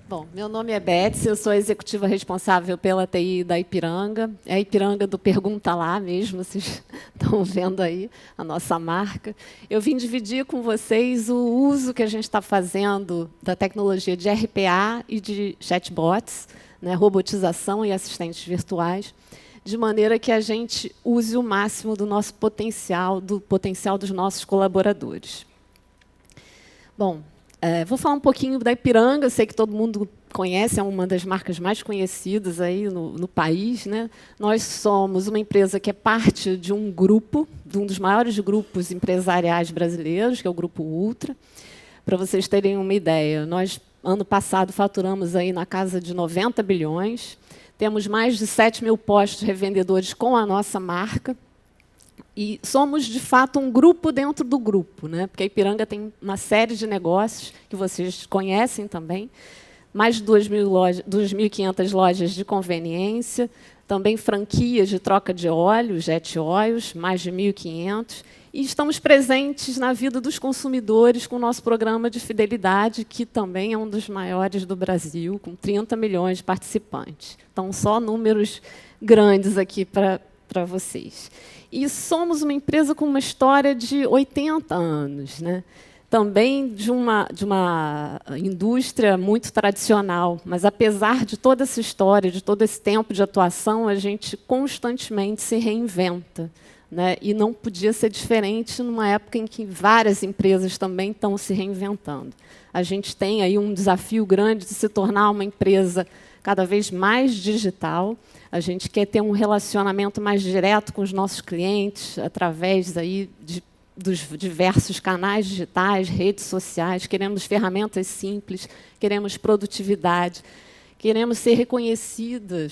Bom, meu nome é Betsy, eu sou a executiva responsável pela TI da Ipiranga. É a Ipiranga do Pergunta Lá mesmo, vocês estão vendo aí a nossa marca. Eu vim dividir com vocês o uso que a gente está fazendo da tecnologia de RPA e de chatbots, né, robotização e assistentes virtuais, de maneira que a gente use o máximo do nosso potencial, do potencial dos nossos colaboradores. Bom, vou falar um pouquinho da Ipiranga, eu sei que todo mundo conhece, é uma das marcas mais conhecidas aí no país, né? Nós somos uma empresa que é parte de um grupo, de um dos maiores grupos empresariais brasileiros, que é o Grupo Ultra. Para vocês terem uma ideia, nós, ano passado, faturamos aí na casa de 90 bilhões, temos mais de 7 mil postos revendedores com a nossa marca, e somos, de fato, um grupo dentro do grupo, né? Porque a Ipiranga tem uma série de negócios que vocês conhecem também, mais de 2.500 lojas de conveniência, também franquias de troca de óleo, Jet Oils, mais de 1.500, e estamos presentes na vida dos consumidores com o nosso programa de fidelidade, que também é um dos maiores do Brasil, com 30 milhões de participantes. Então, só números grandes aqui para vocês. E somos uma empresa com uma história de 80 anos, né? Também de uma indústria muito tradicional, mas, apesar de toda essa história, de todo esse tempo de atuação, a gente constantemente se reinventa, né? E não podia ser diferente numa época em que várias empresas também estão se reinventando. A gente tem aí um desafio grande de se tornar uma empresa cada vez mais digital. A gente quer ter um relacionamento mais direto com os nossos clientes, através aí dos diversos canais digitais, redes sociais. Queremos ferramentas simples, queremos produtividade, queremos ser reconhecida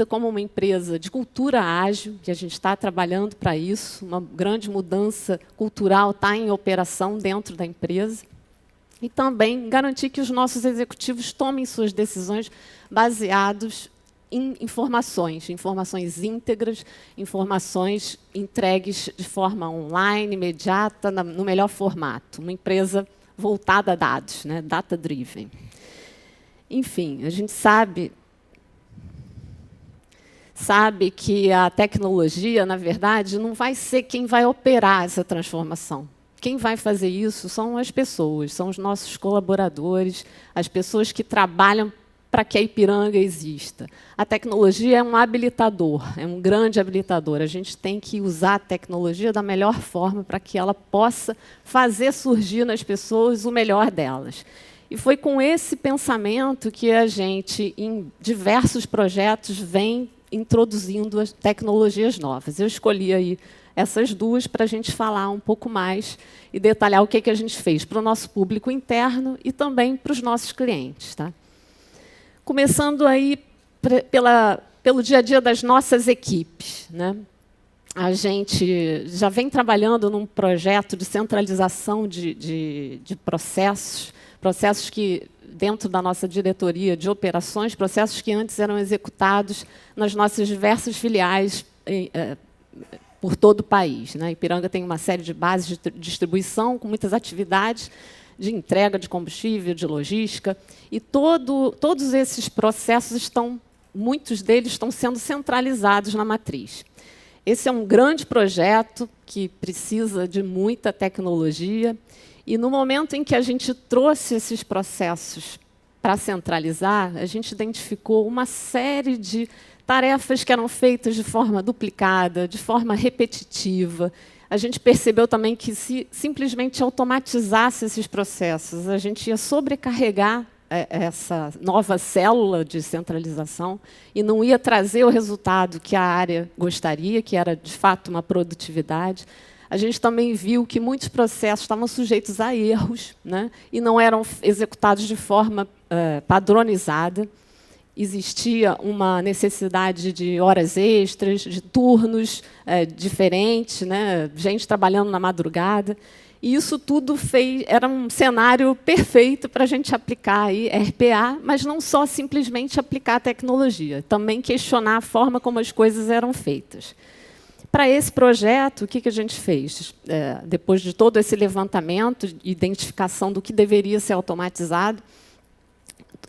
como uma empresa de cultura ágil, que a gente está trabalhando para isso. Uma grande mudança cultural está em operação dentro da empresa. E também garantir que os nossos executivos tomem suas decisões baseados em informações íntegras, informações entregues de forma online, imediata, no melhor formato. Uma empresa voltada a dados, né? Data-driven. Enfim, a gente sabe que a tecnologia, na verdade, não vai ser quem vai operar essa transformação. Quem vai fazer isso são as pessoas, são os nossos colaboradores, as pessoas que trabalham para que a Ipiranga exista. A tecnologia é um habilitador, é um grande habilitador. A gente tem que usar a tecnologia da melhor forma para que ela possa fazer surgir nas pessoas o melhor delas. E foi com esse pensamento que a gente, em diversos projetos, vem introduzindo as tecnologias novas. Eu escolhi aí essas duas para a gente falar um pouco mais e detalhar o que a gente fez para o nosso público interno e também para os nossos clientes. Tá? Começando aí pelo dia a dia das nossas equipes, né? A gente já vem trabalhando num projeto de centralização de processos que, dentro da nossa diretoria de operações, processos que antes eram executados nas nossas diversas filiais por todo o país, né? Ipiranga tem uma série de bases de distribuição com muitas atividades de entrega de combustível, de logística, e todos esses processos muitos deles estão sendo centralizados na matriz. Esse é um grande projeto que precisa de muita tecnologia, e no momento em que a gente trouxe esses processos para centralizar, a gente identificou uma série de tarefas que eram feitas de forma duplicada, de forma repetitiva. A gente percebeu também que, se simplesmente automatizasse esses processos, a gente ia sobrecarregar essa nova célula de centralização e não ia trazer o resultado que a área gostaria, que era, de fato, uma produtividade. A gente também viu que muitos processos estavam sujeitos a erros, né, e não eram executados de forma padronizada. Existia uma necessidade de horas extras, de turnos diferentes, né? Gente trabalhando na madrugada. E isso tudo era um cenário perfeito para a gente aplicar aí RPA, mas não só simplesmente aplicar a tecnologia, também questionar a forma como as coisas eram feitas. Para esse projeto, o que a gente fez? Depois de todo esse levantamento, identificação do que deveria ser automatizado,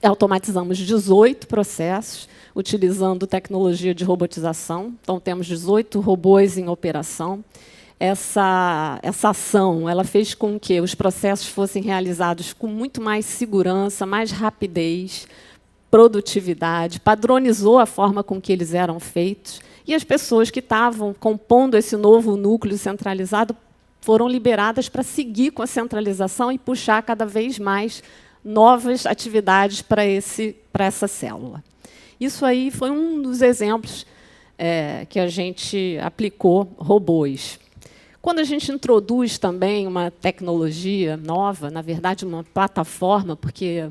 automatizamos 18 processos, utilizando tecnologia de robotização. Então, temos 18 robôs em operação. Essa ação ela fez com que os processos fossem realizados com muito mais segurança, mais rapidez, produtividade, padronizou a forma com que eles eram feitos, e as pessoas que estavam compondo esse novo núcleo centralizado foram liberadas para seguir com a centralização e puxar cada vez mais novas atividades para essa célula. Isso aí foi um dos exemplos que a gente aplicou robôs. Quando a gente introduz também uma tecnologia nova, na verdade, uma plataforma, porque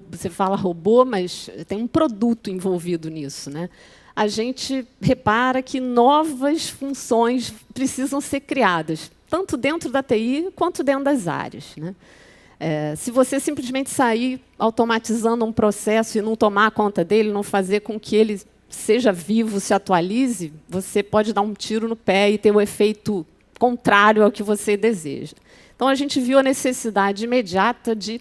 você fala robô, mas tem um produto envolvido nisso, né? A gente repara que novas funções precisam ser criadas, tanto dentro da TI quanto dentro das áreas, né? Se você simplesmente sair automatizando um processo e não tomar conta dele, não fazer com que ele seja vivo, se atualize, você pode dar um tiro no pé e ter o efeito contrário ao que você deseja. Então, a gente viu a necessidade imediata de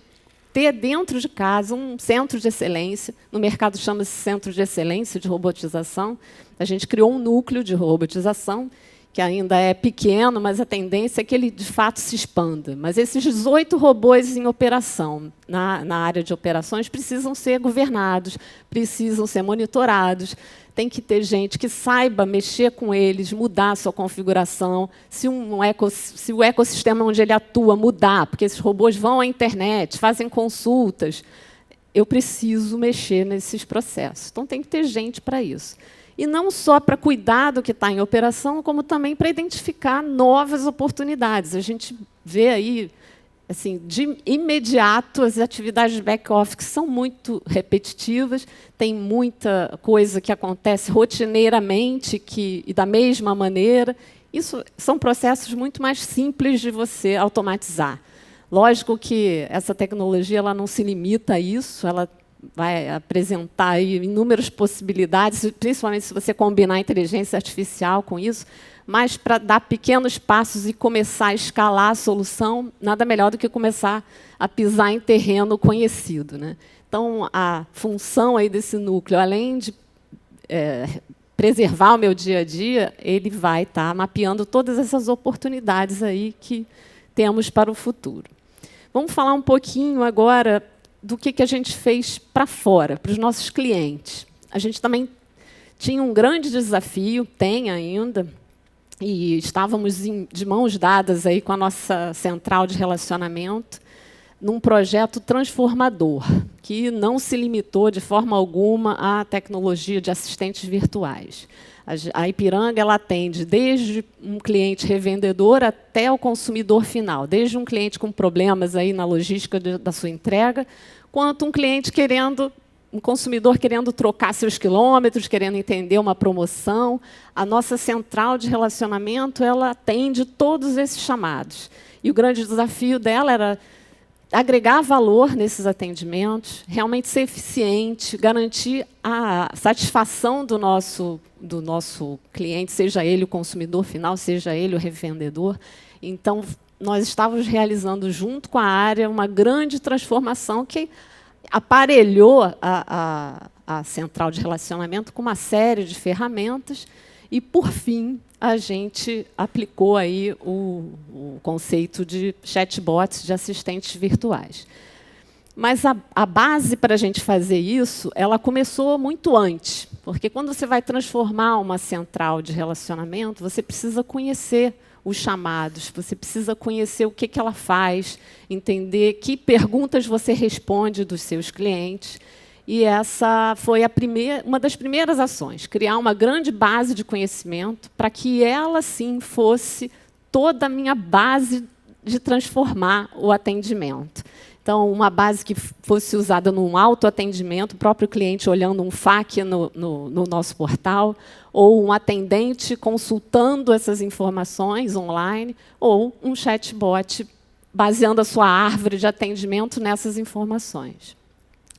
ter dentro de casa um centro de excelência. No mercado chama-se Centro de Excelência de Robotização. A gente criou um núcleo de robotização, que ainda é pequeno, mas a tendência é que ele, de fato, se expanda. Mas esses 18 robôs em operação, na área de operações, precisam ser governados, precisam ser monitorados, tem que ter gente que saiba mexer com eles, mudar a sua configuração, se o ecossistema onde ele atua mudar, porque esses robôs vão à internet, fazem consultas, eu preciso mexer nesses processos. Então, tem que ter gente para isso. E não só para cuidar do que está em operação, como também para identificar novas oportunidades. A gente vê aí, assim, de imediato, as atividades de back-office que são muito repetitivas, tem muita coisa que acontece rotineiramente e da mesma maneira. Isso são processos muito mais simples de você automatizar. Lógico que essa tecnologia ela não se limita a isso, ela vai apresentar aí inúmeras possibilidades, principalmente se você combinar a inteligência artificial com isso, mas para dar pequenos passos e começar a escalar a solução, nada melhor do que começar a pisar em terreno conhecido, né? Então, a função aí desse núcleo, além de preservar o meu dia a dia, ele vai estar mapeando todas essas oportunidades aí que temos para o futuro. Vamos falar um pouquinho agora do que a gente fez para fora, para os nossos clientes. A gente também tinha um grande desafio, tem ainda, e estávamos de mãos dadas aí com a nossa central de relacionamento, num projeto transformador, que não se limitou de forma alguma à tecnologia de assistentes virtuais. A Ipiranga ela atende desde um cliente revendedor até o consumidor final, desde um cliente com problemas aí na logística da sua entrega, quanto um consumidor querendo trocar seus quilômetros, querendo entender uma promoção. A nossa central de relacionamento ela atende todos esses chamados. E o grande desafio dela era agregar valor nesses atendimentos, realmente ser eficiente, garantir a satisfação do nosso cliente, seja ele o consumidor final, seja ele o revendedor. Então, nós estávamos realizando, junto com a área, uma grande transformação que aparelhou a central de relacionamento com uma série de ferramentas e, por fim, a gente aplicou aí o conceito de chatbots, de assistentes virtuais. Mas a base para a gente fazer isso, ela começou muito antes, porque quando você vai transformar uma central de relacionamento, você precisa conhecer os chamados, você precisa conhecer o que ela faz, entender que perguntas você responde dos seus clientes. E essa foi uma das primeiras ações, criar uma grande base de conhecimento para que ela, sim, fosse toda a minha base de transformar o atendimento. Então, uma base que fosse usada num autoatendimento, o próprio cliente olhando um FAQ no nosso portal, ou um atendente consultando essas informações online, ou um chatbot baseando a sua árvore de atendimento nessas informações.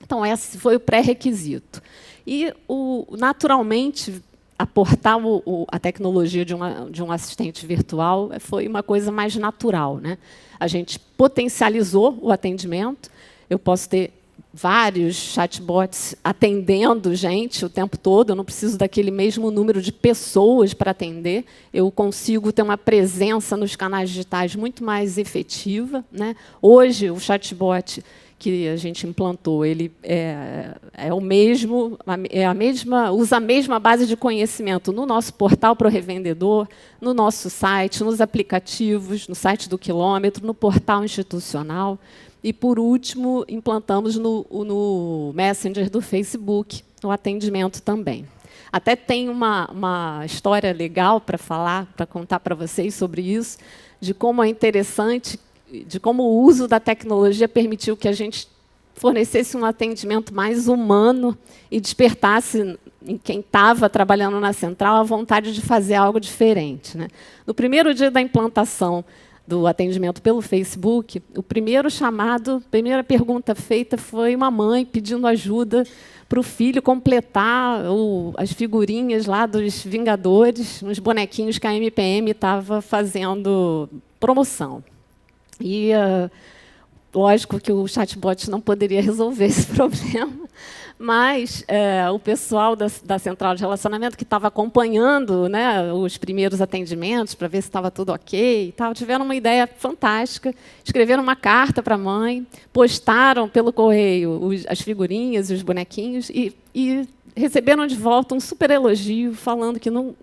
Então, esse foi o pré-requisito. E, naturalmente, aportar a tecnologia de um assistente virtual foi uma coisa mais natural, né? A gente potencializou o atendimento. Eu posso ter vários chatbots atendendo gente o tempo todo, eu não preciso daquele mesmo número de pessoas para atender, eu consigo ter uma presença nos canais digitais muito mais efetiva, né? Hoje, o chatbot que a gente implantou, ele é o mesmo, usa a mesma base de conhecimento no nosso portal para o revendedor, no nosso site, nos aplicativos, no site do quilômetro, no portal institucional. E, por último, implantamos no Messenger do Facebook o atendimento também. Até tem uma história legal para falar, para contar para vocês sobre isso, de como é interessante, de como o uso da tecnologia permitiu que a gente fornecesse um atendimento mais humano e despertasse em quem estava trabalhando na central a vontade de fazer algo diferente, né? No primeiro dia da implantação do atendimento pelo Facebook, o primeiro chamado, a primeira pergunta feita foi uma mãe pedindo ajuda para o filho completar as figurinhas lá dos Vingadores, uns bonequinhos que a MPM estava fazendo promoção. E, lógico que o chatbot não poderia resolver esse problema, mas o pessoal da central de relacionamento que estava acompanhando, né, os primeiros atendimentos para ver se estava tudo ok e tal, tiveram uma ideia fantástica, escreveram uma carta para a mãe, postaram pelo correio as figurinhas e os bonequinhos e receberam de volta um super elogio falando que não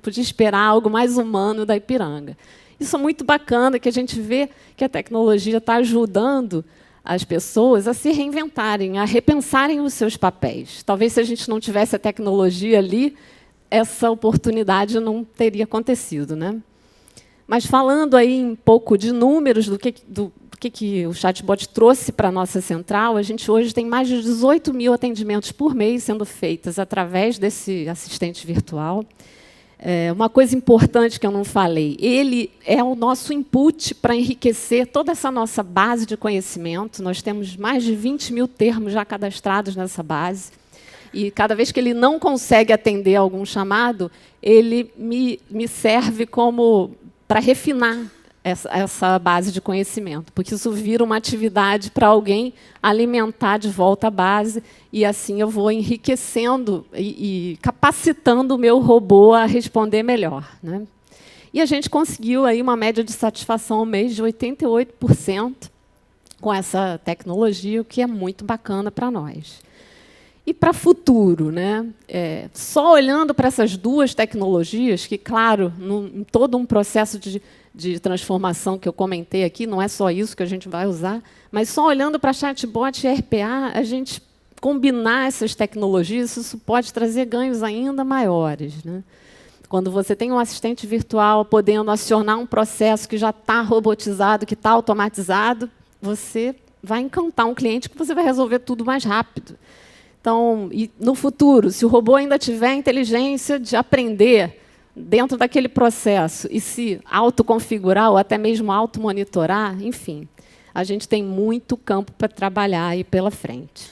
podia esperar algo mais humano da Ipiranga. Isso é muito bacana, que a gente vê que a tecnologia está ajudando as pessoas a se reinventarem, a repensarem os seus papéis. Talvez, se a gente não tivesse a tecnologia ali, essa oportunidade não teria acontecido, né? Mas, falando aí um pouco de números do que o chatbot trouxe para a nossa central, a gente hoje tem mais de 18 mil atendimentos por mês sendo feitos através desse assistente virtual. Uma coisa importante que eu não falei, ele é o nosso input para enriquecer toda essa nossa base de conhecimento. Nós temos mais de 20 mil termos já cadastrados nessa base. E, cada vez que ele não consegue atender algum chamado, ele me serve como para refinar essa base de conhecimento, porque isso vira uma atividade para alguém alimentar de volta a base, e assim eu vou enriquecendo e capacitando o meu robô a responder melhor, né? E a gente conseguiu aí uma média de satisfação ao mês de 88% com essa tecnologia, o que é muito bacana para nós. E para o futuro, né? Só olhando para essas duas tecnologias, que, claro, em todo um processo de transformação que eu comentei aqui, não é só isso que a gente vai usar, mas só olhando para chatbot e RPA, a gente combinar essas tecnologias, isso pode trazer ganhos ainda maiores, né? Quando você tem um assistente virtual podendo acionar um processo que já está robotizado, que está automatizado, você vai encantar um cliente que você vai resolver tudo mais rápido. Então, e no futuro, se o robô ainda tiver a inteligência de aprender dentro daquele processo e se autoconfigurar ou até mesmo automonitorar, enfim, a gente tem muito campo para trabalhar aí pela frente.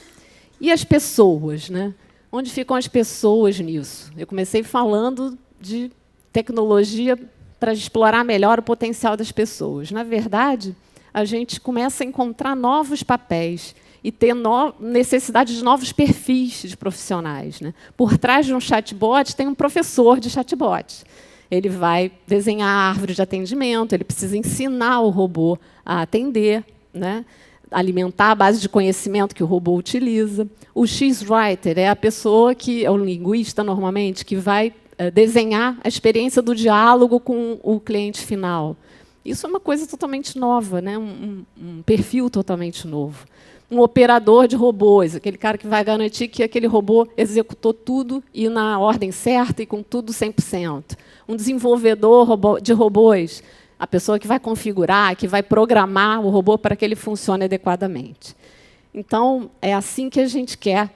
E as pessoas, né? Onde ficam as pessoas nisso? Eu comecei falando de tecnologia para explorar melhor o potencial das pessoas. Na verdade, a gente começa a encontrar novos papéis e ter necessidade de novos perfis de profissionais, né? Por trás de um chatbot tem um professor de chatbot. Ele vai desenhar a árvore de atendimento, ele precisa ensinar o robô a atender, né? Alimentar a base de conhecimento que o robô utiliza. O X-Writer é a pessoa que é o linguista, normalmente, que vai desenhar a experiência do diálogo com o cliente final. Isso é uma coisa totalmente nova, né? Um perfil totalmente novo. Um operador de robôs, aquele cara que vai garantir que aquele robô executou tudo e na ordem certa e com tudo 100%. Um desenvolvedor de robôs, a pessoa que vai configurar, que vai programar o robô para que ele funcione adequadamente. Então, é assim que a gente quer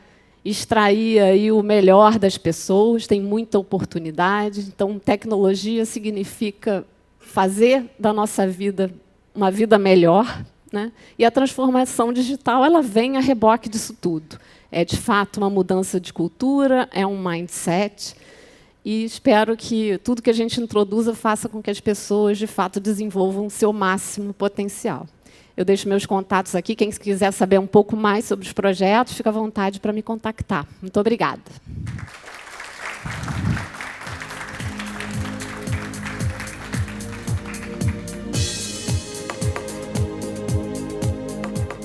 extrair aí o melhor das pessoas, tem muita oportunidade. Então, tecnologia significa fazer da nossa vida uma vida melhor, né? E a transformação digital ela vem a reboque disso tudo. É, de fato, uma mudança de cultura, é um mindset, e espero que tudo que a gente introduza faça com que as pessoas, de fato, desenvolvam o seu máximo potencial. Eu deixo meus contatos aqui. Quem quiser saber um pouco mais sobre os projetos, fica à vontade para me contactar. Muito obrigada.